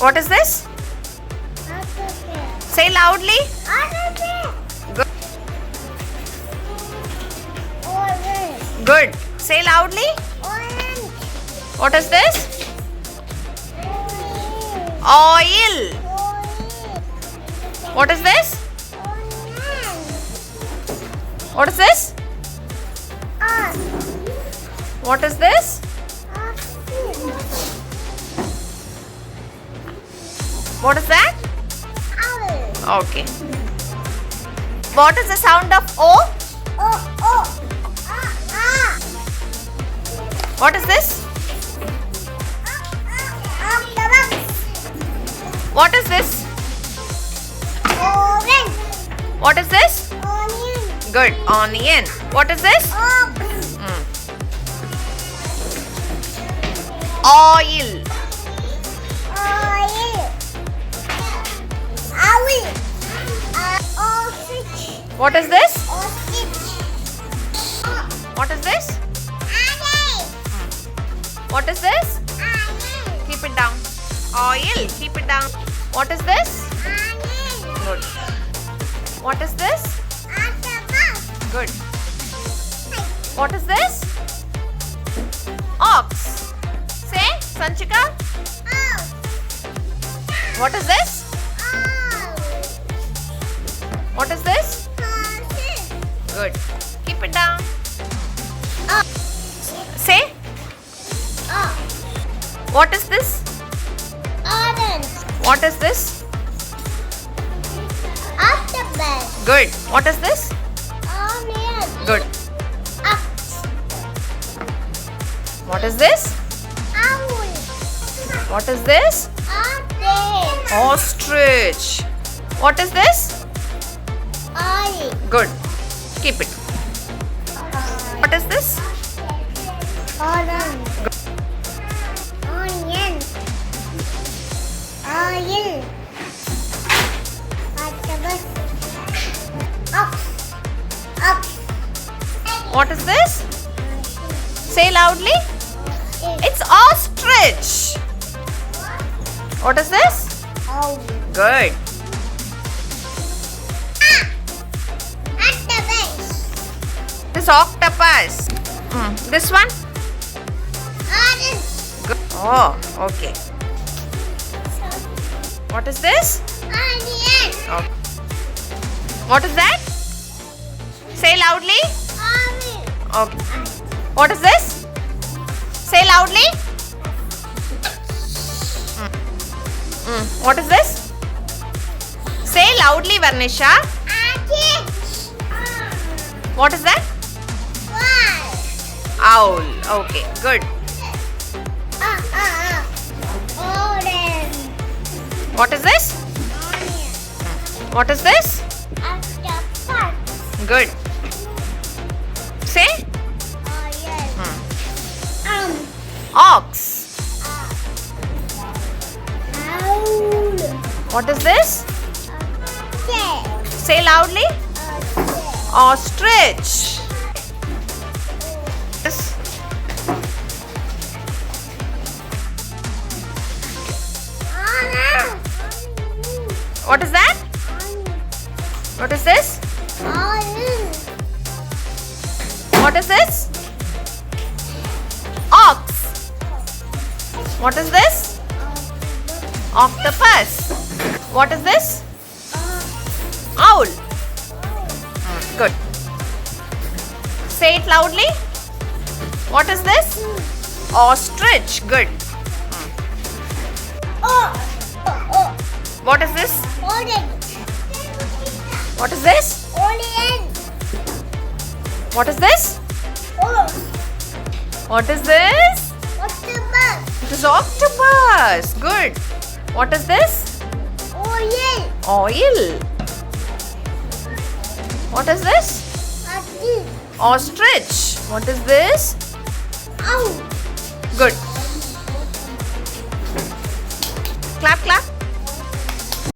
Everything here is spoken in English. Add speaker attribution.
Speaker 1: What is this? Say loudly. Good. Good. Say loudly. What is this? Oil. What is this? What is this? What is this? What is that? Okay. What is the sound of O? What is this? What is this? What is this? Good. Onion. What is this? Oil. What is this? What is this? What is this? Keep it down. Oil. Keep it down. What is this? Good. What is this? Good. What is this? Ox. Say, Sanchika. What is this? What is this? Good. Keep it down. Say. What is this?
Speaker 2: Orange.
Speaker 1: What is this?
Speaker 2: Octopus.
Speaker 1: Good. What is this?
Speaker 2: Onion.
Speaker 1: Good.
Speaker 2: Ox.
Speaker 1: What is this?
Speaker 2: Owl.
Speaker 1: What is this?
Speaker 2: Ostrich.
Speaker 1: Ostrich. What is this?
Speaker 2: Oil.
Speaker 1: Good. Keep it. What is this?
Speaker 2: Orange. Onion. Oil. Octopus. Ox. Ox.
Speaker 1: What is this? Say loudly. It's ostrich. What is this?
Speaker 2: Owl.
Speaker 1: Good.
Speaker 2: Octopus.
Speaker 1: This octopus. This one?
Speaker 2: Orange.
Speaker 1: Good. Oh, okay. What is this?
Speaker 2: Onion.
Speaker 1: Okay. What is that? Say loudly.
Speaker 2: Oil.
Speaker 1: Okay. What is this? Say loudly. What is this? Say loudly, Varnisha.
Speaker 2: Ostrich.
Speaker 1: What is that?
Speaker 2: Owl.
Speaker 1: Owl. Okay, good.
Speaker 2: Orange.
Speaker 1: What is this?
Speaker 2: Onion.
Speaker 1: What is this?
Speaker 2: Octopus.
Speaker 1: Good. Say
Speaker 2: Oil.
Speaker 1: ox.
Speaker 2: Owl.
Speaker 1: What is this?
Speaker 2: Ostrich.
Speaker 1: Say loudly. Ostrich. This. What is that? What is this? What is this? Ox. What is this? Octopus. What is this? Owl. Good. Say it loudly. What is this? Ostrich. Good. What is this? What is this? What is this? What is this? It is octopus. Good. What is this? Oil. What is this? Ostrich. What is this? Good. Clap, clap.